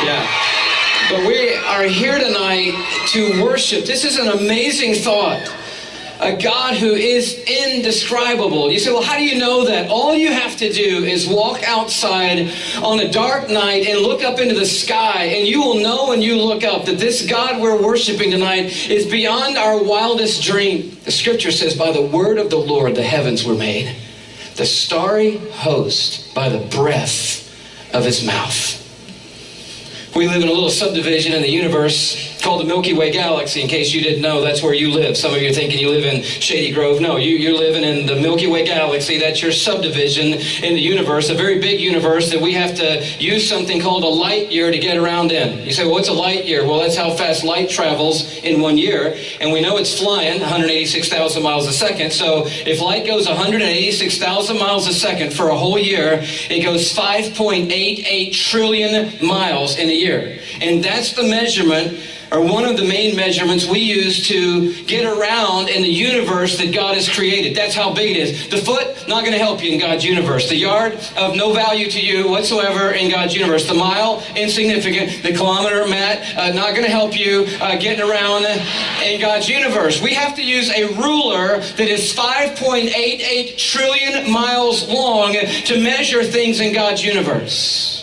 Yeah. But we are here tonight to worship. This is an amazing thought. A God who is indescribable. You say, well, how do you know that? All you have to do is walk outside on a dark night and look up into the sky, and you will know when you look up that this God we're worshiping tonight is beyond our wildest dream. The scripture says, by the word of the Lord the heavens were made, the starry host by the breath of his mouth. We live in a little subdivision in the universe called the Milky Way galaxy. In case you didn't know, that's where you live. Some of you are thinking you live in Shady Grove. No, you're living in the Milky Way galaxy. That's your subdivision in the universe, a very big universe that we have to use something called a light year to get around in. You say, well, what's a light year? Well, that's how fast light travels in 1 year. And we know it's flying 186,000 miles a second. So if light goes 186,000 miles a second for a whole year, it goes 5.88 trillion miles in a year. And that's the measurement, or one of the main measurements we use to get around in the universe that God has created. That's how big it is. The foot, not going to help you in God's universe. The yard, of no value to you whatsoever in God's universe. The mile, insignificant. The kilometer, Matt, not going to help you getting around in God's universe. We have to use a ruler that is 5.88 trillion miles long to measure things in God's universe.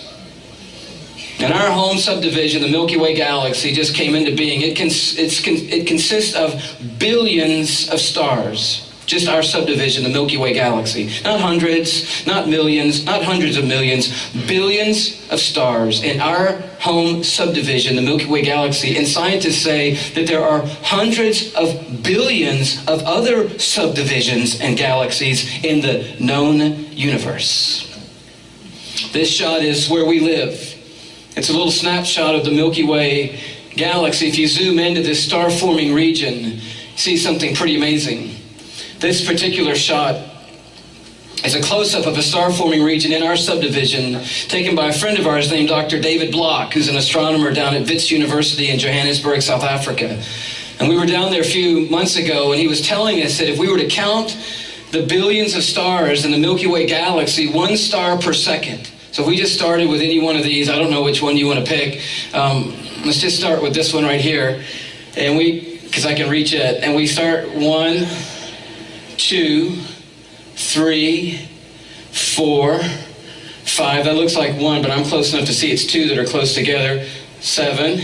And our home subdivision, the Milky Way galaxy, just came into being. It consists of billions of stars. Just our subdivision, the Milky Way galaxy. Not hundreds, not millions, not hundreds of millions. Billions of stars in our home subdivision, the Milky Way galaxy. And scientists say that there are hundreds of billions of other subdivisions and galaxies in the known universe. This shot is where we live. It's a little snapshot of the Milky Way galaxy. If you zoom into this star-forming region, you see something pretty amazing. This particular shot is a close-up of a star-forming region in our subdivision taken by a friend of ours named Dr. David Block, who's an astronomer down at Wits University in Johannesburg, South Africa. And we were down there a few months ago, and he was telling us that if we were to count the billions of stars in the Milky Way galaxy, 1 star per second. So if we just started with any one of these, I don't know which one you want to pick. Let's just start with this one right here. And because I can reach it. And we start 1, 2, 3, 4, 5. That looks like 1, but I'm close enough to see it's 2 that are close together. 7,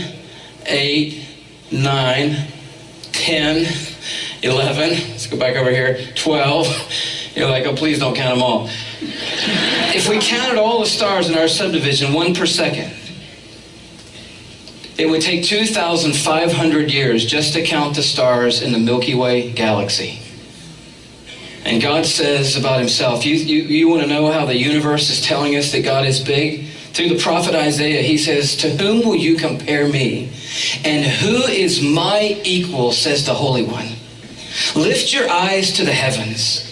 8, 9, 10, 11. Let's go back over here. 12. You're like, oh, please don't count them all. If we counted all the stars in our subdivision, 1 per second, it would take 2,500 years just to count the stars in the Milky Way galaxy. And God says about himself, you want to know how the universe is telling us that God is big? Through the prophet Isaiah, he says, to whom will you compare me? And who is my equal, says the Holy One. Lift your eyes to the heavens.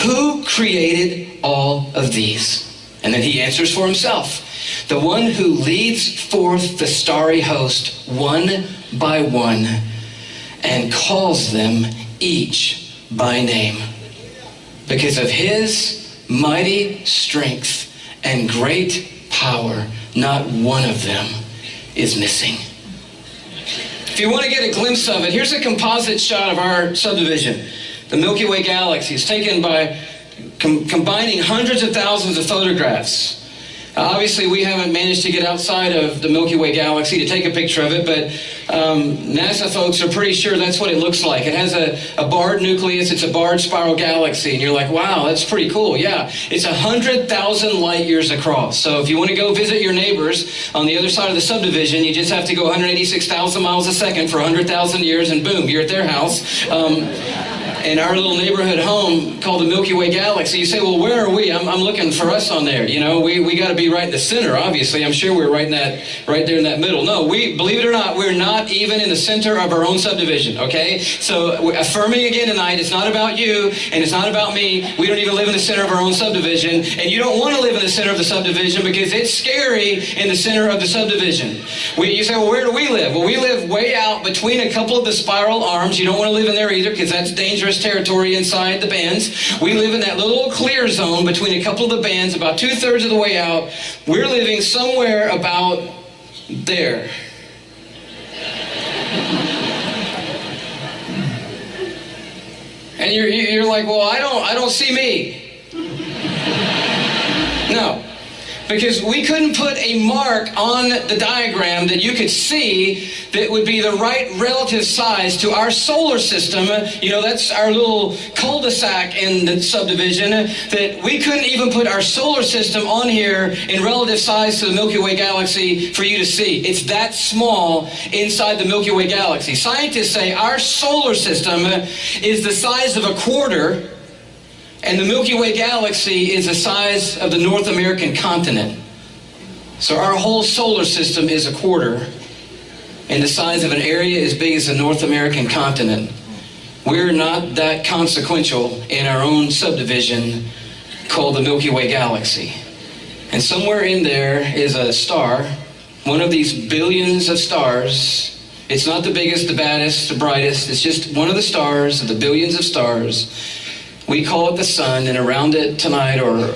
Who created all of these? And then he answers for himself. The one who leads forth the starry host one by one and calls them each by name. Because of his mighty strength and great power, not one of them is missing. If you want to get a glimpse of it, here's a composite shot of our subdivision. The Milky Way galaxy is taken by combining hundreds of thousands of photographs. Obviously, we haven't managed to get outside of the Milky Way galaxy to take a picture of it, but NASA folks are pretty sure that's what it looks like. It has a barred nucleus. It's a barred spiral galaxy, and you're like, wow, that's pretty cool. Yeah, it's 100,000 light years across. So if you want to go visit your neighbors on the other side of the subdivision, you just have to go 186,000 miles a second for 100,000 years, and boom, you're at their house. In our little neighborhood home called the Milky Way galaxy, you say, well, where are we? I'm looking for us on there. You know, we got to be right in the center, obviously. I'm sure we're right there in that middle. No, believe it or not, we're not even in the center of our own subdivision, okay? So we're affirming again tonight, it's not about you, and it's not about me. We don't even live in the center of our own subdivision, and you don't want to live in the center of the subdivision because it's scary in the center of the subdivision. You say, well, where do we live? Well, we live way out between a couple of the spiral arms. You don't want to live in there either because that's dangerous territory inside the bands. We live in that little clear zone between a couple of the bands, about 2/3 of the way out. We're living somewhere about there. And you're like, well, I don't see me. No. Because we couldn't put a mark on the diagram that you could see that would be the right relative size to our solar system. You know, that's our little cul-de-sac in the subdivision, that we couldn't even put our solar system on here in relative size to the Milky Way galaxy for you to see. It's that small inside the Milky Way galaxy. Scientists say our solar system is the size of a quarter, and the Milky Way galaxy is the size of the North American continent. So our whole solar system is a quarter, and the size of an area as big as the North American continent. We're not that consequential in our own subdivision called the Milky Way galaxy. And somewhere in there is a star, one of these billions of stars. It's not the biggest, the baddest, the brightest. It's just one of the stars of the billions of stars. We call it the sun, and around it tonight are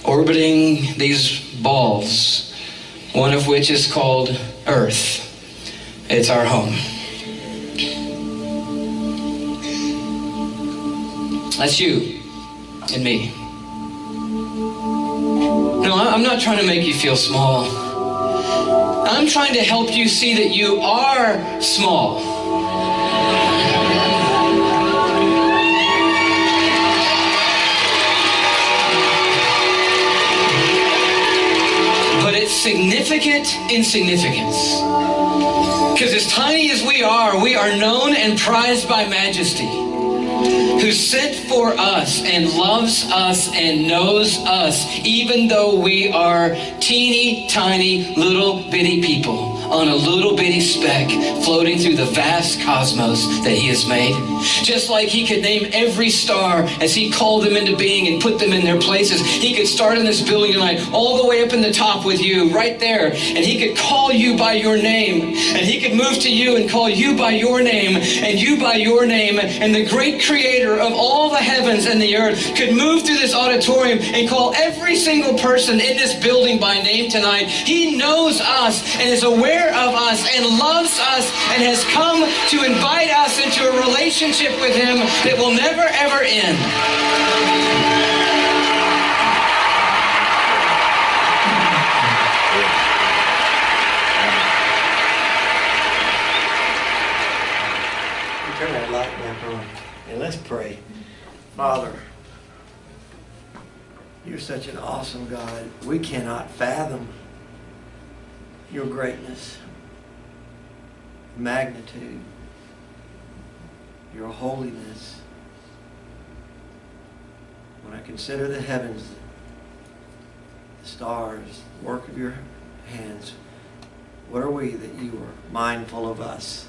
orbiting these balls, one of which is called Earth. It's our home. That's you and me. No, I'm not trying to make you feel small. I'm trying to help you see that you are small. But it's significant insignificance. Because as tiny as we are known and prized by Majesty, who sent for us and loves us and knows us, even though we are teeny tiny little bitty people on a little bitty speck floating through the vast cosmos that He has made. Just like He could name every star as He called them into being and put them in their places, He could start in this building tonight all the way up in the top with you right there, and He could call you by your name, and He could move to you and call you by your name and you by your name, and the great Creator of all the heavens and the earth could move through this auditorium and call every single person in this building by name tonight. He knows us and is aware of us and loves us and has come to invite us into a relationship with Him that will never ever end. Turn that light back on and let's pray. Father, You're such an awesome God. We cannot fathom Your greatness, magnitude, Your holiness. When I consider the heavens, the stars, the work of Your hands, what are we that You are mindful of us?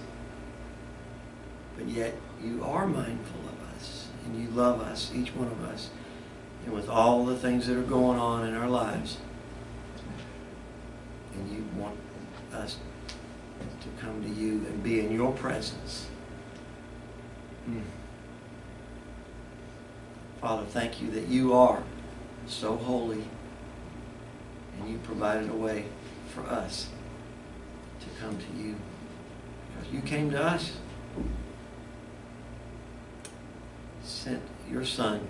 But yet You are mindful of us, and You love us, each one of us, and with all the things that are going on in our lives. And You want us to come to You and be in Your presence. Father, thank You that You are so holy, and You provided a way for us to come to You. Because You came to us, sent Your Son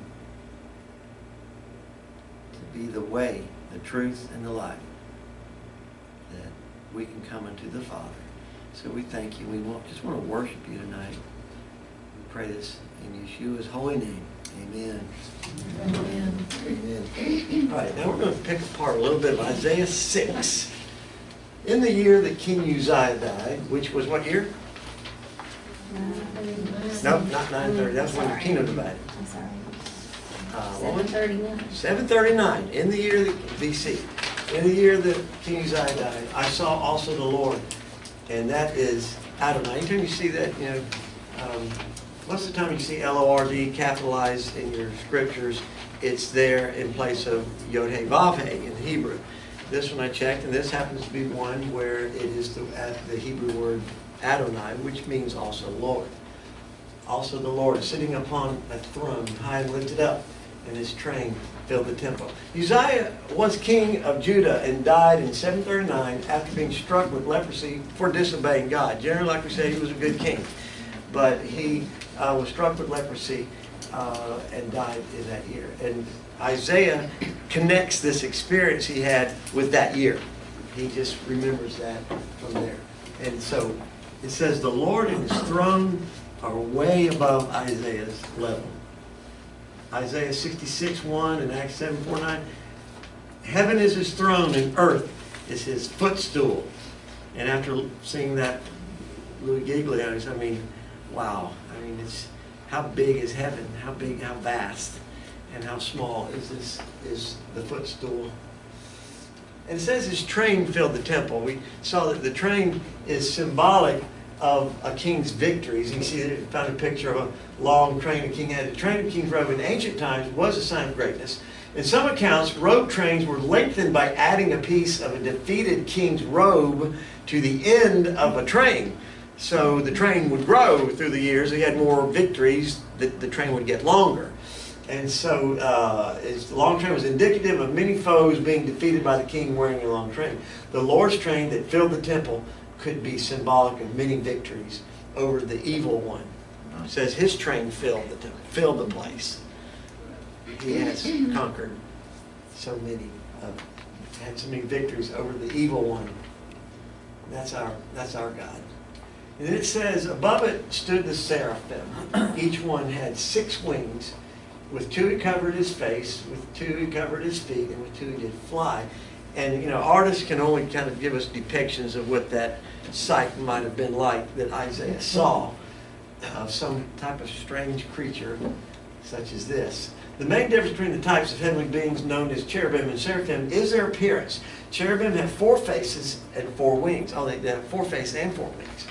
to be the way, the truth, and the life, that we can come unto the Father. So we thank You. We just want to worship You tonight. We pray this in Yeshua's holy name. Amen. Amen. Amen. All right, now we're going to pick apart a little bit of Isaiah 6. In the year that King Uzziah died, which was what year? 939. Nope, not 930. That's when the kingdom divided. I'm sorry. 739. 739. 739, in the year that BC, in the year that King Uzziah died, I saw also the Lord, and that is Adonai. Anytime you see that, most of the time you see L-O-R-D capitalized in your scriptures, it's there in place of Yod-Heh-Vav-Heh in Hebrew. This one I checked, and this happens to be one where it is the Hebrew word Adonai, which means also Lord. Also the Lord sitting upon a throne, high and lifted up, and His train filled the temple. Uzziah was king of Judah and died in 739 after being struck with leprosy for disobeying God. Generally, like we said, he was a good king. But he was struck with leprosy and died in that year. And Isaiah connects this experience he had with that year. He just remembers that from there. And so it says the Lord and his throne are way above Isaiah's level. Isaiah 66:1 and Acts 7:4-9. Heaven is his throne and earth is his footstool. And after seeing that Louis Giglio's, I mean, wow. I mean, it's how big is heaven? How big, how vast, and how small is the footstool? And it says his train filled the temple. We saw that the train is symbolic of a king's victories. You can see that it found a picture of a long train a king had. The train of king's robe in ancient times was a sign of greatness. In some accounts, robe trains were lengthened by adding a piece of a defeated king's robe to the end of a train. So the train would grow through the years. He had more victories, the train would get longer. And so the long train was indicative of many foes being defeated by the king wearing a long train. The Lord's train that filled the temple could be symbolic of many victories over the evil one. It says his train filled the temple, filled the place. He has conquered so many, had so many victories over the evil one. That's our God. And then it says, above it stood the seraphim. Each one had 6 wings. With 2 he covered his face, with 2 he covered his feet, and with 2 he did fly. And, you know, artists can only kind of give us depictions of what that sight might have been like that Isaiah saw of some type of strange creature such as this. The main difference between the types of heavenly beings known as cherubim and seraphim is their appearance. Cherubim have 4 faces and 4 wings. Oh, they have 4 faces and 4 wings.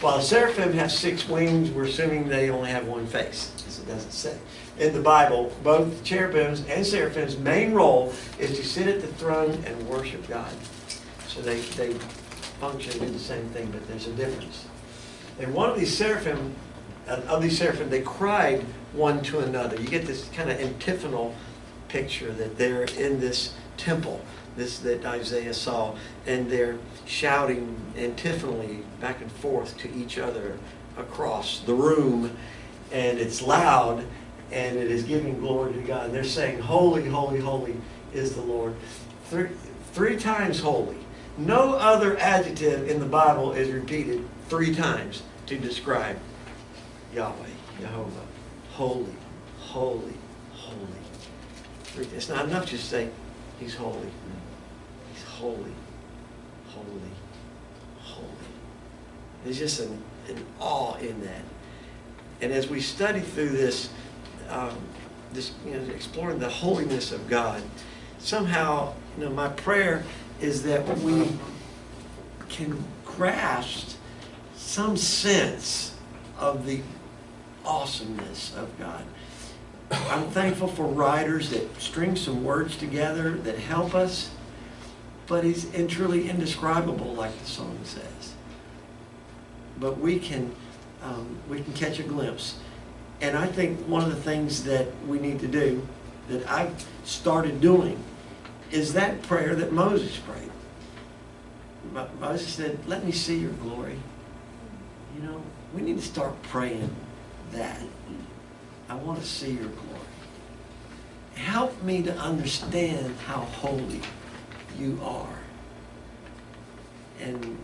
While the seraphim have 6 wings, we're assuming they only have 1 face, as it doesn't say. In the Bible, both cherubims and seraphim's main role is to sit at the throne and worship God. So they function and do the same thing, but there's a difference. And one of these seraphim, they cried one to another. You get this kind of antiphonal picture that they're in this temple, that Isaiah saw, and they're shouting antiphonally back and forth to each other across the room, and it's loud, and it is giving glory to God. And they're saying, holy, holy, holy is the Lord. 3 times holy. No other adjective in the Bible is repeated 3 times to describe Yahweh, Jehovah. Holy, holy, holy. It's not enough just to say, he's holy. He's holy, holy, holy. There's just an awe in that. And as we study through this, exploring the holiness of God, somehow, my prayer is that we can grasp some sense of the awesomeness of God. I'm thankful for writers that string some words together that help us, but he's truly indescribable, like the song says. But we can catch a glimpse. And I think one of the things that we need to do, that I started doing, is that prayer that Moses prayed. Moses said, let me see your glory. We need to start praying that. I want to see your glory. Help me to understand how holy you are. And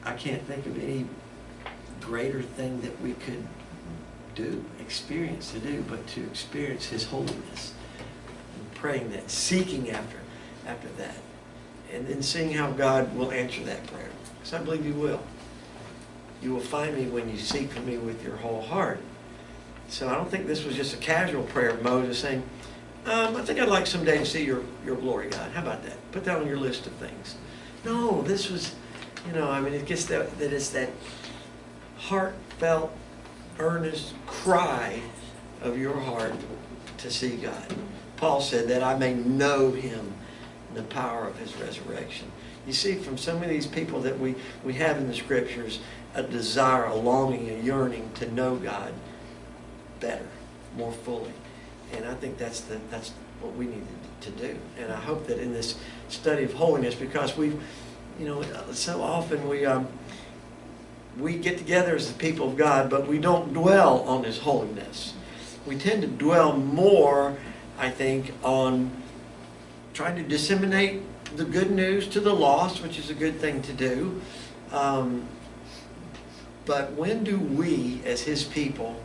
I can't think of any greater thing that we could experience to do, but to experience his holiness. And praying that, seeking after that. And then seeing how God will answer that prayer. Because I believe he will. You will find me when you seek me with your whole heart. So I don't think this was just a casual prayer of Moses saying, I think I'd like someday to see your glory, God. How about that? Put that on your list of things. No, this was, it gets that it's that heartfelt, earnest cry of your heart to see God. Paul said that I may know him in the power of his resurrection. You see, from some of these people that we have in the scriptures, a desire, a longing, a yearning to know God better, more fully. And I think that's what we need to do. And I hope that in this study of holiness, because we've, you know, so often we get together as the people of God, but we don't dwell on His holiness. We tend to dwell more, I think, on trying to disseminate the good news to the lost, which is a good thing to do. But when do we, as His people,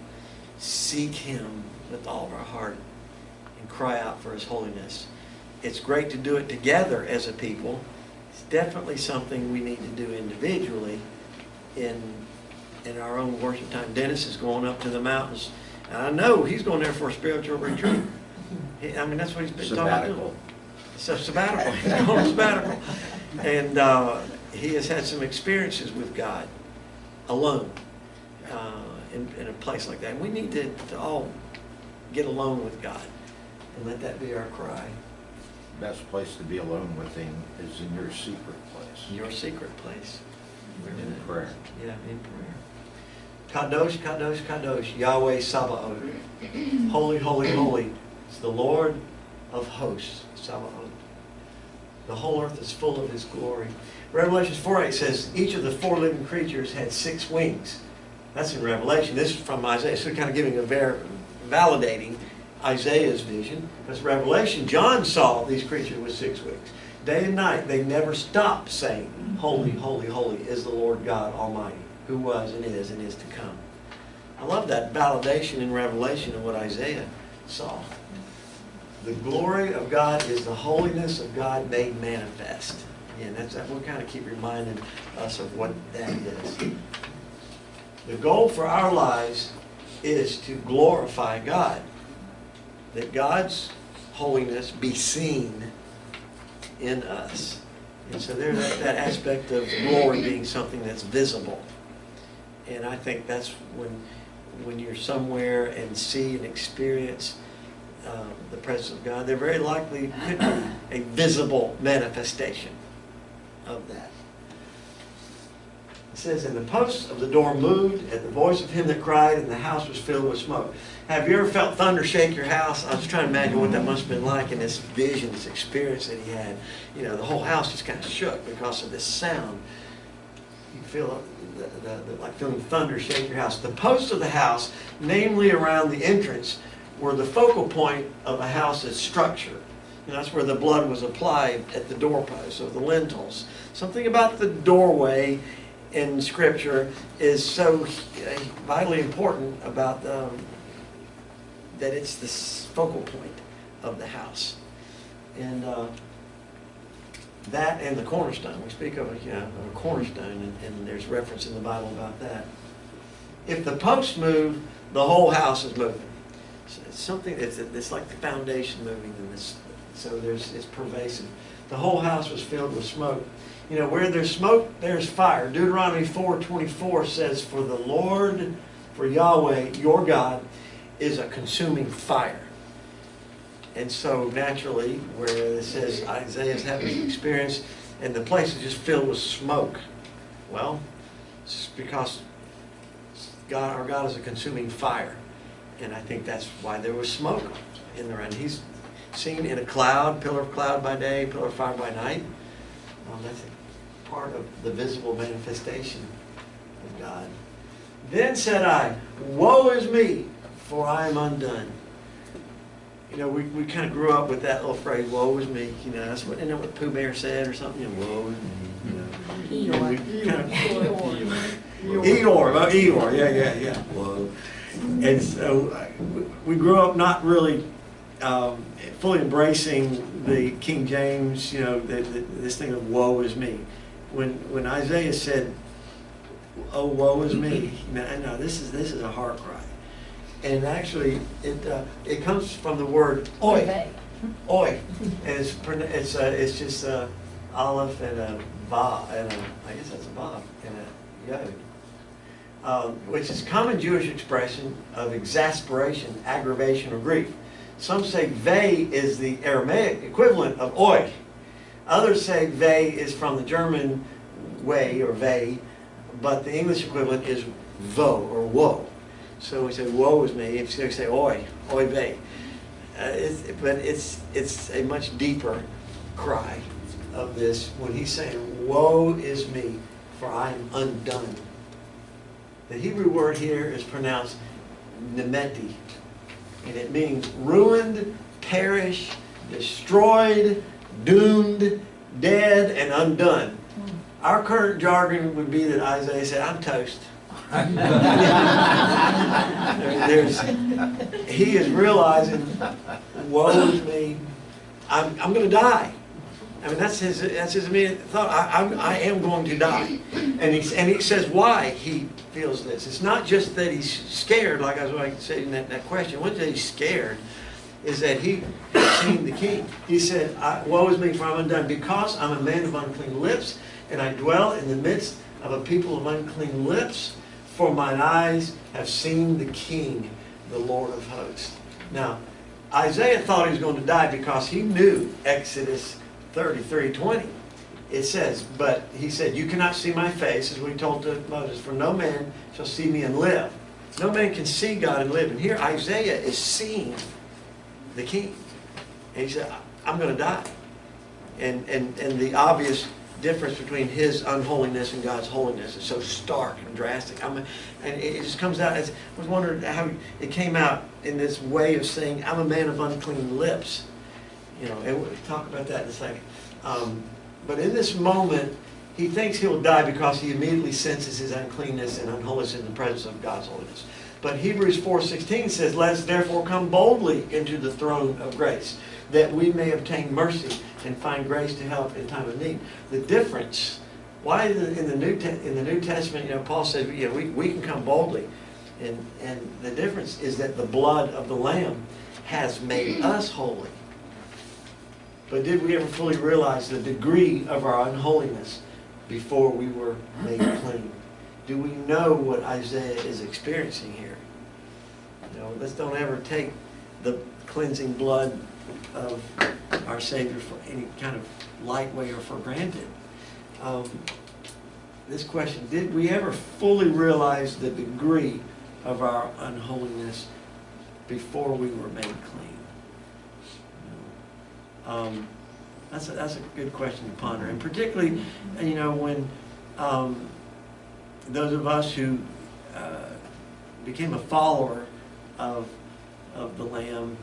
seek Him with all of our heart and cry out for His holiness? It's great to do it together as a people. It's definitely something we need to do individually in our own worship time. Dennis is going up to the mountains, and I know he's going there for a spiritual retreat. I mean, that's what he's been talking about. It's a sabbatical. He's going on a sabbatical. And he has had some experiences with God alone in a place like that. And we need to all get alone with God and let that be our cry. Best place to be alone with Him is in your secret place. Your secret place. In prayer. Yeah, in prayer. Kadosh, Kadosh, Kadosh, Yahweh Sabaoth. Holy, holy, holy is the Lord of hosts, Sabaoth. The whole earth is full of His glory. Revelation 4:8 says, each of the 4 living creatures had 6 wings. That's in Revelation. This is from Isaiah. So kind of giving validating Isaiah's vision. Because Revelation, John saw these creatures with 6 wings. Day and night, they never stopped saying, holy, holy, holy is the Lord God Almighty, who was and is to come. I love that validation in Revelation of what Isaiah saw. The glory of God is the holiness of God made manifest. And we'll kind of keep reminding us of what that is. The goal for our lives is to glorify God. That God's holiness be seen in us. And so there's that aspect of glory being something that's visible. And I think that's when you're somewhere and see and experience the presence of God, there very likely could be a visible manifestation of that. It says, and the posts of the door moved at the voice of him that cried, and the house was filled with smoke. Have you ever felt thunder shake your house? I was trying to imagine what that must have been like in this vision, this experience that he had. You know, the whole house just kind of shook because of this sound. You feel like feeling thunder shake your house. The posts of the house, namely around the entrance, were the focal point of a house's structure. And that's where the blood was applied at the doorposts of the lintels. Something about the doorway in Scripture is so vitally important about that it's the focal point of the house. And that and the cornerstone. We speak of a cornerstone, and there's reference in the Bible about that. If the posts move, the whole house is moving. So it's something it's like the foundation moving in this. So it's pervasive. The whole house was filled with smoke. You know, where there's smoke, there's fire. Deuteronomy 4:24 says, for the Lord, for Yahweh, your God, is a consuming fire. And so naturally, where it says Isaiah's having an experience and the place is just filled with smoke. Well, it's because our God is a consuming fire. And I think that's why there was smoke in the rain. He's seen in a cloud, pillar of cloud by day, pillar of fire by night. That's a part of the visible manifestation of God. Then said I, woe is me, for I am undone. You know, we kind of grew up with that little phrase, woe is me. You know, isn't that what Pooh Bear said or something? You know, woe is me. You know, Eeyore, yeah. Whoa. And so we grew up not really fully embracing the King James, you know, this thing of woe is me. When Isaiah said, oh, woe is me, no, this is a heart cry. And actually, it comes from the word oi. Oi. And it's just a aleph and a vav, and I guess that's a vav, and a yod. Which is a common Jewish expression of exasperation, aggravation, or grief. Some say ve is the Aramaic equivalent of oi. Others say ve is from the German way or ve, but the English equivalent is vo or woe. So we say woe is me. If you say oi ve. But it's a much deeper cry of this when he's saying, "Woe is me, for I am undone." The Hebrew word here is pronounced nemeti, and it means ruined, perished, destroyed, doomed, dead, and undone. Our current jargon would be that Isaiah said, "I'm toast." He is realizing, woe is me, I'm going to die. I mean, that's his immediate thought. I am going to die. And he says why he feels this. It's not just that he's scared, like I was saying in that question. One day he's scared is that he has seen the King. He said, woe is me, for I'm undone, because I'm a man of unclean lips, and I dwell in the midst of a people of unclean lips, for mine eyes have seen the King, the Lord of hosts. Now, Isaiah thought he was going to die because he knew Exodus 33:20. It says, but he said, "You cannot see my face," as we told to Moses, "for no man shall see me and live." No man can see God and live. And here Isaiah is seeing the King. And he said, "I'm going to die." And the obvious difference between his unholiness and God's holiness is so stark and drastic. And it just comes out. I was wondering how it came out in this way of saying, "I'm a man of unclean lips." You know, and we'll talk about that in a second. But in this moment, he thinks he'll die because he immediately senses his uncleanness and unholiness in the presence of God's holiness. But Hebrews 4:16 says, "Let us therefore come boldly into the throne of grace, that we may obtain mercy and find grace to help in time of need." The difference, why in the New Testament, Paul says, we can come boldly, and the difference is that the blood of the Lamb has made us holy. But did we ever fully realize the degree of our unholiness before we were made clean? Do we know what Isaiah is experiencing here? Let's don't ever take the cleansing blood of our Savior for any kind of light way or for granted. This question, did we ever fully realize the degree of our unholiness before we were made clean? That's a good question to ponder, and particularly, when those of us who became a follower of the Lamb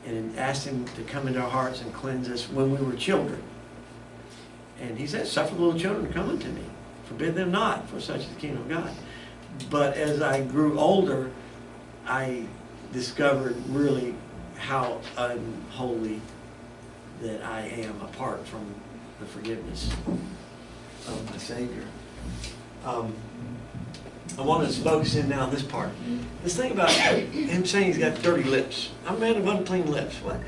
and asked Him to come into our hearts and cleanse us when we were children. And He said, "Suffer the little children to come unto me, forbid them not, for such is the kingdom of God." But as I grew older, I discovered really how unholy that I am apart from the forgiveness of my Savior. I want to focus in now on this part. Let's think about Him saying He's got dirty lips. I'm a man of unclean lips. What?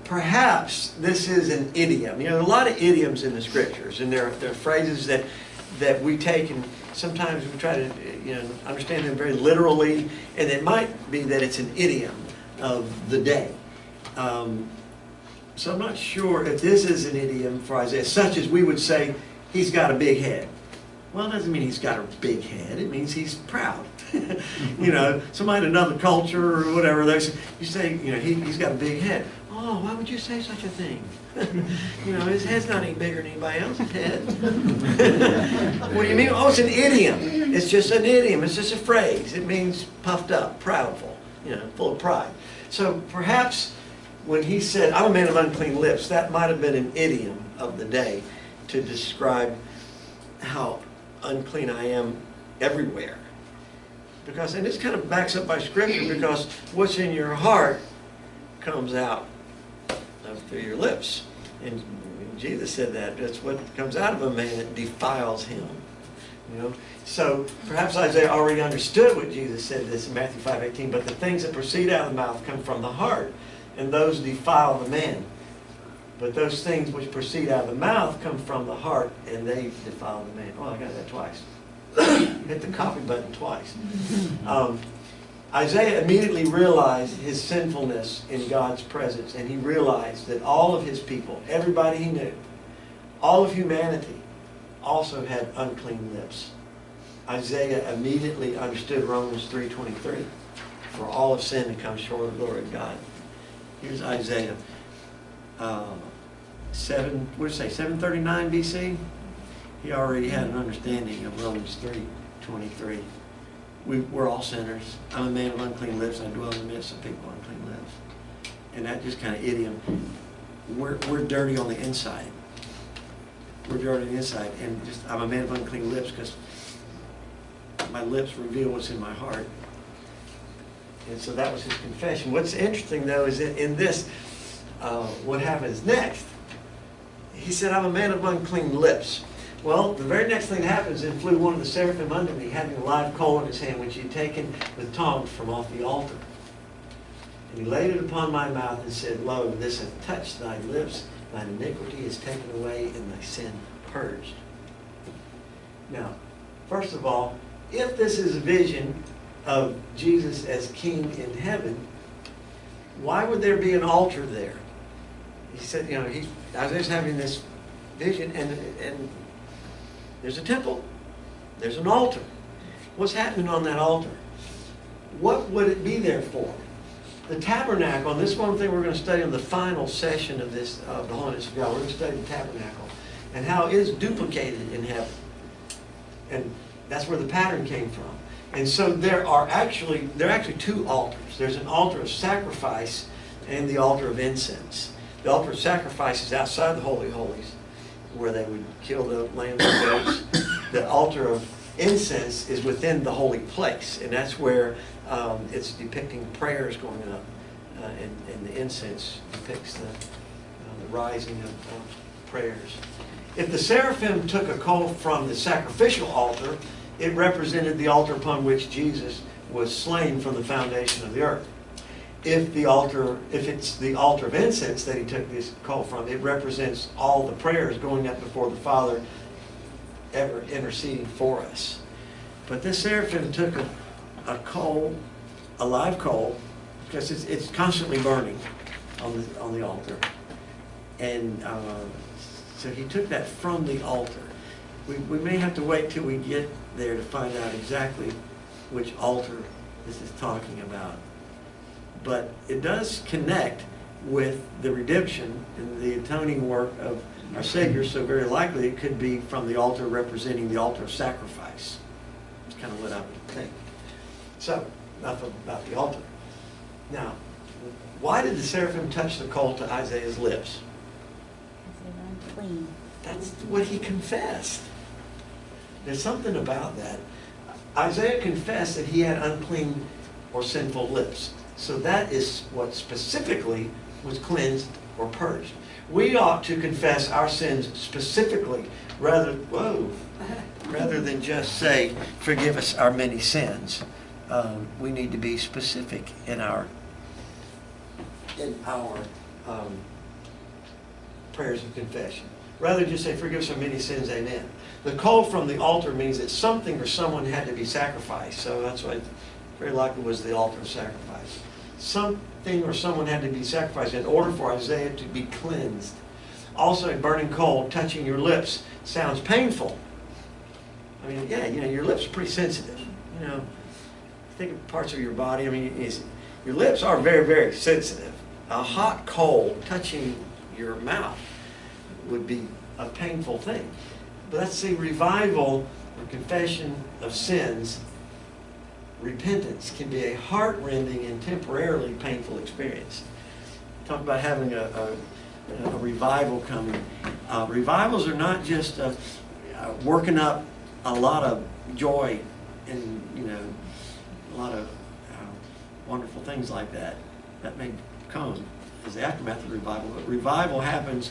Perhaps this is an idiom. There are a lot of idioms in the Scriptures, and there are phrases that we take, and sometimes we try to understand them very literally, and it might be that it's an idiom of the day. So I'm not sure if this is an idiom for Isaiah, such as we would say, "He's got a big head." Well, it doesn't mean he's got a big head. It means he's proud. Somebody in another culture or whatever, you say, he's got a big head. Oh, why would you say such a thing? His head's not any bigger than anybody else's head. What do you mean? Oh, it's an idiom. It's just an idiom. It's just a phrase. It means puffed up, proudful, full of pride. So perhaps when He said, "I'm a man of unclean lips," that might have been an idiom of the day to describe how unclean I am everywhere. And this kind of backs up by Scripture, because what's in your heart comes out through your lips. And Jesus said that's what comes out of a man that defiles him. So perhaps Isaiah already understood what Jesus said this in Matthew 5:18, "But the things that proceed out of the mouth come from the heart, and those defile the man. But those things which proceed out of the mouth come from the heart, and they defile the man." Oh, I got that twice. Hit the copy button twice. Isaiah immediately realized his sinfulness in God's presence, and he realized that all of his people, everybody he knew, all of humanity, also had unclean lips. Isaiah immediately understood Romans 3:23. "For all have sinned and come short of the glory of God." Here's Isaiah. 739 BC? He already had an understanding of Romans 3:23. We're all sinners. I'm a man of unclean lips. I dwell in the midst of people of unclean lips. And that just kind of idiom. We're dirty on the inside. We're dirty on the inside. And just I'm a man of unclean lips because my lips reveal what's in my heart. And so that was his confession. What's interesting, though, is that in this, what happens next? He said, I'm a man of unclean lips. Well, the very next thing that happens, then flew one of the seraphim under me, having a live coal in his hand, which he had taken with tongs from off the altar. And he laid it upon my mouth and said, Lo, this hath touched thy lips, thine iniquity is taken away, and thy sin purged. Now, first of all, if this is a vision of Jesus as king in heaven, why would there be an altar there? He said, Isaiah's having this vision, and there's a temple. There's an altar. What's happening on that altar? What would it be there for? The tabernacle, and this is one thing we're going to study in the final session of this, the Holiness of God. We're going to study the tabernacle and how it is duplicated in heaven. And that's where the pattern came from. And so there are actually two altars. There's an altar of sacrifice and the altar of incense. The altar of sacrifice is outside the Holy of Holies, where they would kill the lambs and goats. The altar of incense is within the holy place, and that's where it's depicting prayers going up, and the incense depicts the rising of prayers. If the seraphim took a coal from the sacrificial altar, it represented the altar upon which Jesus was slain from the foundation of the earth. If it's the altar of incense that he took this coal from, it represents all the prayers going up before the Father, ever interceding for us. But this seraphim took a coal, a live coal, because it's constantly burning on the altar, and so he took that from the altar. We may have to wait till we get there to find out exactly which altar this is talking about. But it does connect with the redemption and the atoning work of our Savior, so very likely it could be from the altar representing the altar of sacrifice. That's kind of what I would think. So, enough about the altar. Now, why did the seraphim touch the coal to Isaiah's lips? Because they're unclean. That's what he confessed. There's something about that. Isaiah confessed that he had unclean or sinful lips. So that is what specifically was cleansed or purged. We ought to confess our sins specifically rather than just say, forgive us our many sins. We need to be specific in our prayers of confession. Rather than just say, forgive us our many sins, amen. The coal from the altar means that something or someone had to be sacrificed. So that's why very likely was the altar of sacrifice. Something or someone had to be sacrificed in order for Isaiah to be cleansed. Also, a burning coal touching your lips sounds painful. I mean, yeah, your lips are pretty sensitive. Think of parts of your body. I mean, your lips are very, very sensitive. A hot coal touching your mouth would be a painful thing. But let's see, revival or confession of sins, repentance can be a heart-rending and temporarily painful experience. Talk about having a revival coming. Revivals are not just working up a lot of joy and a lot of wonderful things like that. That may come as the aftermath of revival. But revival happens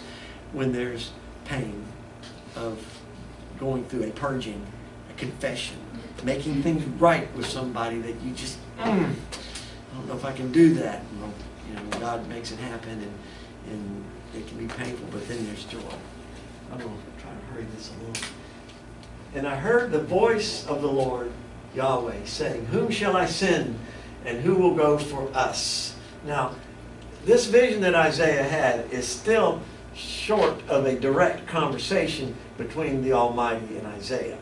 when there's pain of going through a purging, a confession, making things right with somebody that you just, I don't know if I can do that. When God makes it happen, and it can be painful, but then there's joy. I don't know if I'm trying to hurry this along. And I heard the voice of the Lord, Yahweh, saying, whom shall I send, and who will go for us? Now, this vision that Isaiah had is still short of a direct conversation between the Almighty and Isaiah.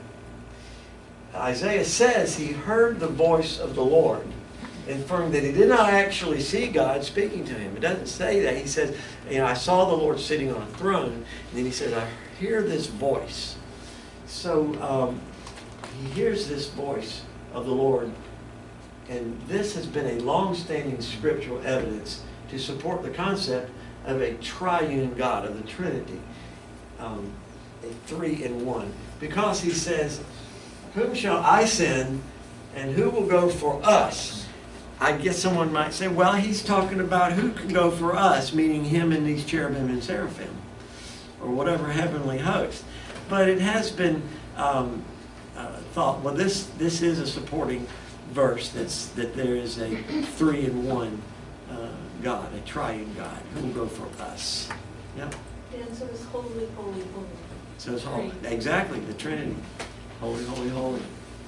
Isaiah says he heard the voice of the Lord. inferring that he did not actually see God speaking to him. It doesn't say that. He says, I saw the Lord sitting on a throne, and then he says, I hear this voice. So he hears this voice of the Lord, and this has been a long-standing scriptural evidence to support the concept of a triune God, of the Trinity, a 3 in 1. Because he says, whom shall I send, and who will go for us? I guess someone might say, well, he's talking about who can go for us, meaning him and these cherubim and seraphim, or whatever heavenly host. But it has been thought, well, this is a supporting verse that there is a 3 in 1 God, a triune God, who will go for us. Yep. And so it's holy, holy, holy. So it's holy. Exactly, the Trinity. Holy, holy, holy.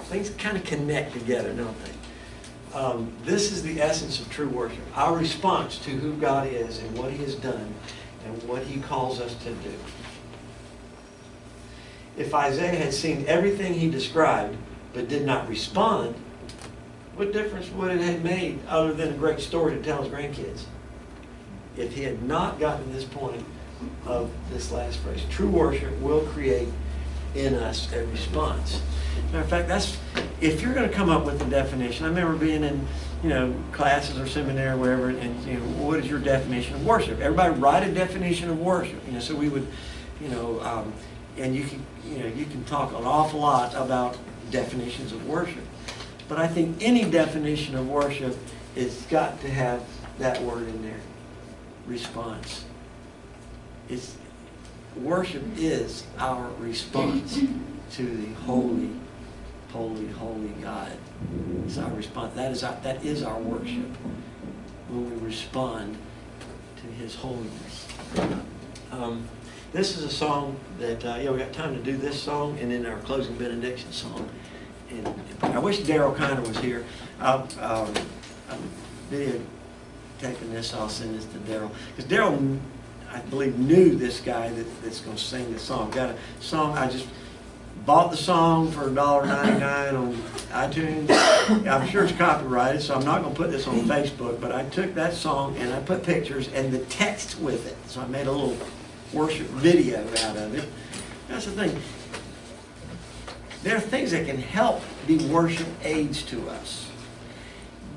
Things kind of connect together, don't they? This is the essence of true worship. Our response to who God is and what he has done and what he calls us to do. If Isaiah had seen everything he described but did not respond, what difference would it have made other than a great story to tell his grandkids? If he had not gotten to this point of this last phrase, true worship will create in us a response. Matter of fact, if you're going to come up with a definition, I remember being in classes or seminary or wherever, and what is your definition of worship? Everybody write a definition of worship. So we would, and you can talk an awful lot about definitions of worship. But I think any definition of worship has got to have that word in there, response. Worship is our response to the holy, holy, holy God. It's our response. That is our worship when we respond to his holiness. This is a song that we got time to do this song and then our closing benediction song. And I wish Daryl Kiner was here. I'm videotaping this. I'll send this to Daryl, because Daryl, I believe, knew this guy that's going to sing this song. Got a song. I just bought the song for $1.99 on iTunes. I'm sure it's copyrighted, so I'm not going to put this on Facebook. But I took that song and I put pictures and the text with it. So I made a little worship video out of it. That's the thing. There are things that can help be worship aids to us.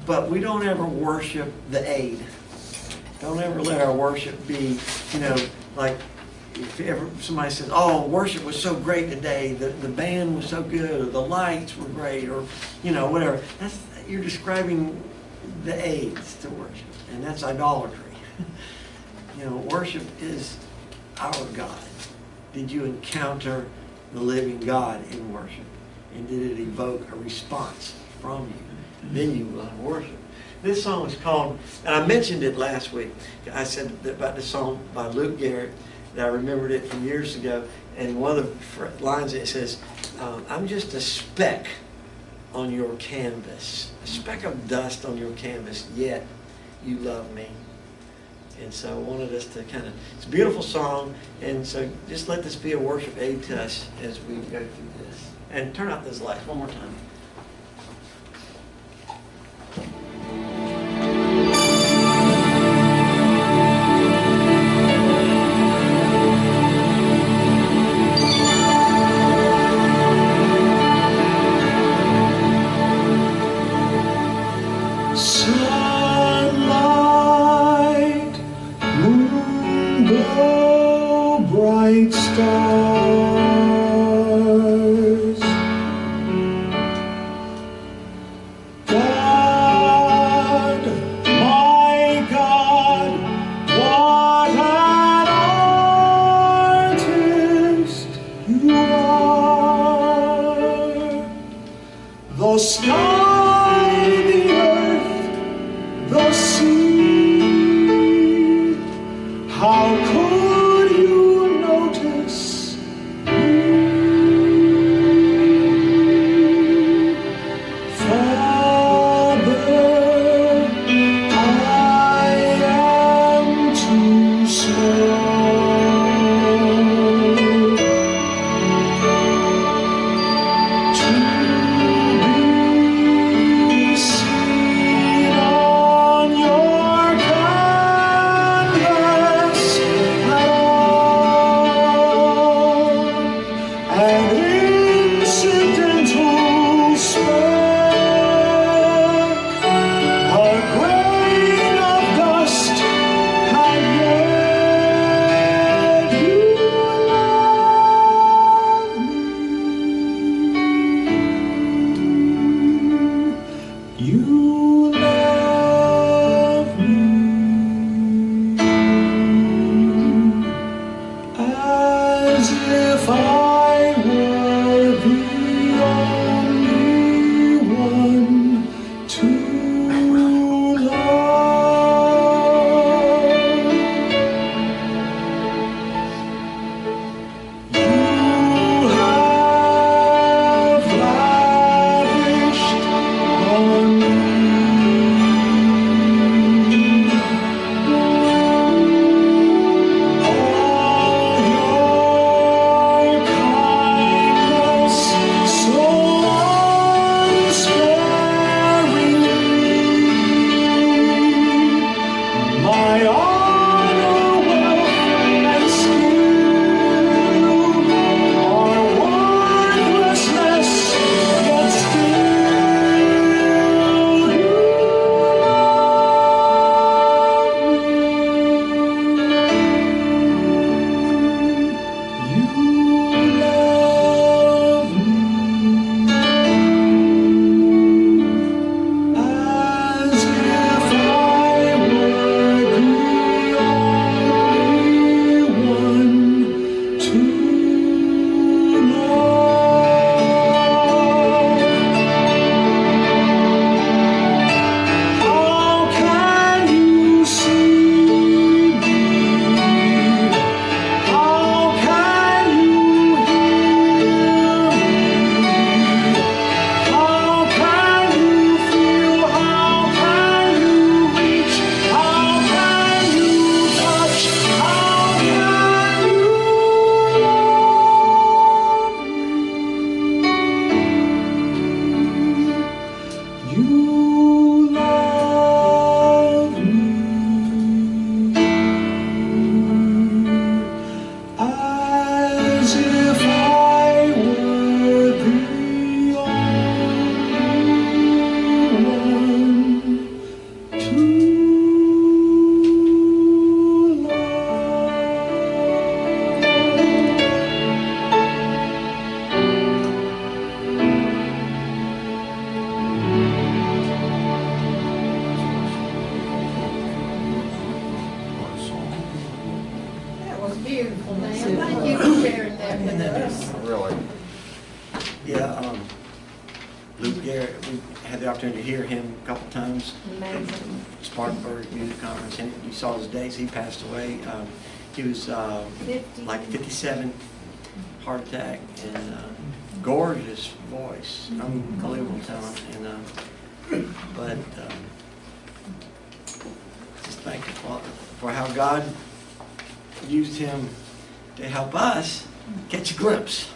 But we don't ever worship the aid. Don't ever let our worship be, like if ever somebody says, oh, worship was so great today, the band was so good, or the lights were great, or, whatever. You're describing the aids to worship, and that's idolatry. Worship is our God. Did you encounter the living God in worship? And did it evoke a response from you? Then you will worship. This song is called, and I mentioned it last week. I said about this song by Luke Garrett, that I remembered it from years ago. And one of the lines, it says, I'm just a speck on your canvas, a speck of dust on your canvas, yet you love me. And so I wanted us to it's a beautiful song, and so just let this be a worship aid to us as we go through this. And turn out those lights one more time. Bright stars, an incidental spark, a grain of dust, and yet you love me. You love me as if I were the only one to love. You have lavished on me all your kindness so unsparingly. My honor, wealth, and skill are worthlessness, yet still you love me as if I were the only one to love. How can you see me? How can you hear me? How can you feel? How can you reach? How can you touch? How can you love me? You love me as if I were the only one to That was beautiful, man. Thank you for sharing that with us. Really. Yeah, Luke Garrett, we had the opportunity to hear him a couple times at Amazing. Spartanburg Music Conference, and you saw his days. He passed away. He was like 57, heart attack, and gorgeous voice, unbelievable talent. And but just thank you, Father, for how God used him to help us catch a glimpse.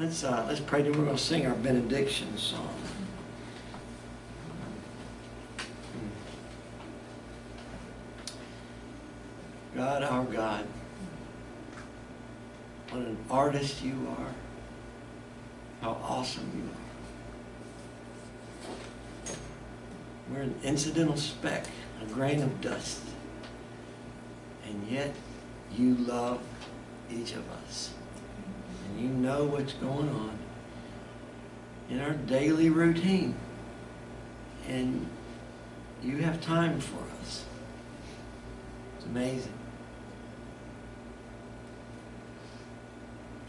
So let's pray. Then we're going to sing our benediction song. God, our God, what an artist you are. How awesome you are. We're an incidental speck, a grain of dust. And yet you love each of us. And you know what's going on in our daily routine. And you have time for us. It's amazing.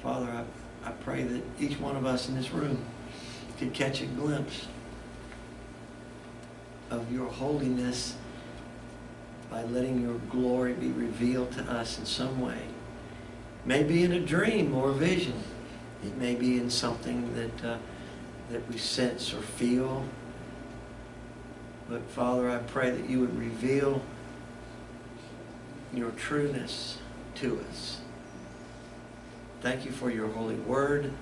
Father, I pray that each one of us in this room could catch a glimpse of your holiness by letting your glory be revealed to us in some way. Maybe in a dream or a vision. It may be in something that we sense or feel. But Father, I pray that you would reveal your trueness to us. Thank you for your holy word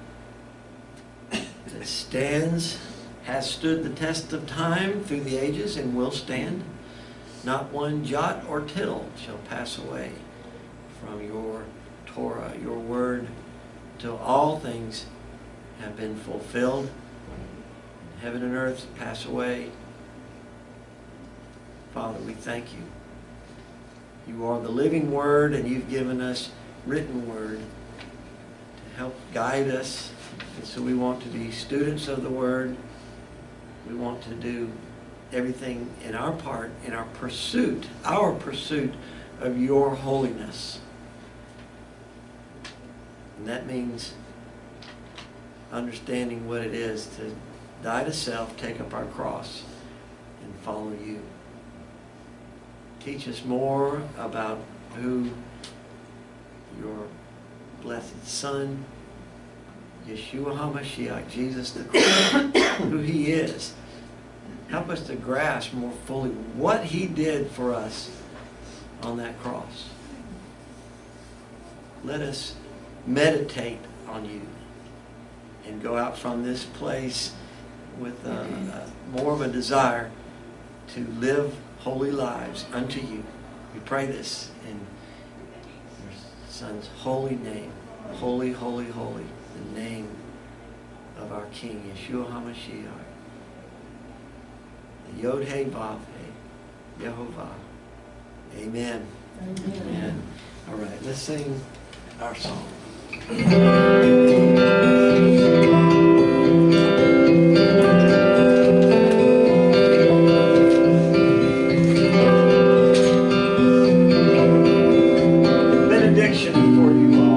that stands, has stood the test of time through the ages and will stand. Not one jot or tittle shall pass away from your Torah, your word, till all things have been fulfilled. Heaven and earth pass away. Father, we thank you. You are the living word, and you've given us written word to help guide us. And so we want to be students of the word. We want to do everything in our part, in our pursuit of your holiness. And that means understanding what it is to die to self, take up our cross, and follow you. Teach us more about who your blessed Son, Yeshua HaMashiach, Jesus the Christ, who he is. Help us to grasp more fully what he did for us on that cross. Let us meditate on you and go out from this place with more of a desire to live holy lives unto you. We pray this in your Son's holy name. Holy, holy, holy. The name of our King, Yeshua HaMashiach. The Yod He Vav He, Yehovah. Amen. Amen. All right, let's sing our song. Benediction for you all.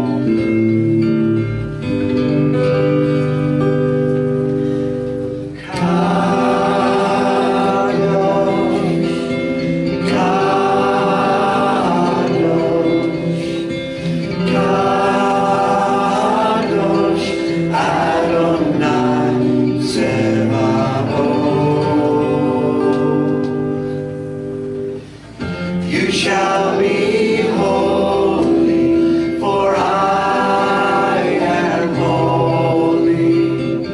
You shall be holy, for I am holy.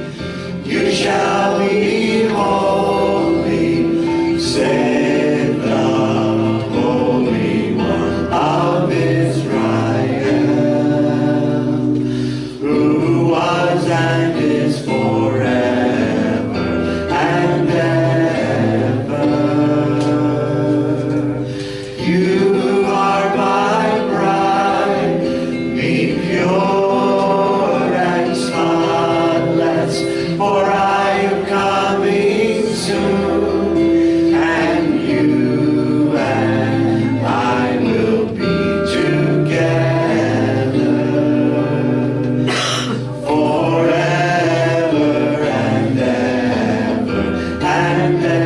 You shall be holy, said the Holy One of Israel, who was and is forever and ever. You are my bride, be pure and spotless, for I am coming soon, and you and I will be together forever and ever and ever.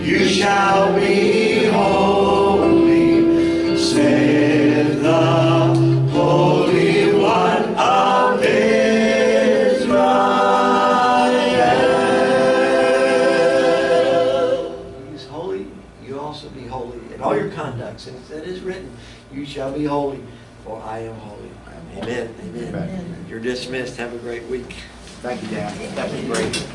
You shall be holy, saith the Holy One of Israel. He's holy, you also be holy in all your conducts. And it is written, you shall be holy, for I am holy. Amen. Amen. Amen. You're dismissed. Have a great week. Thank you, Dan. That was great.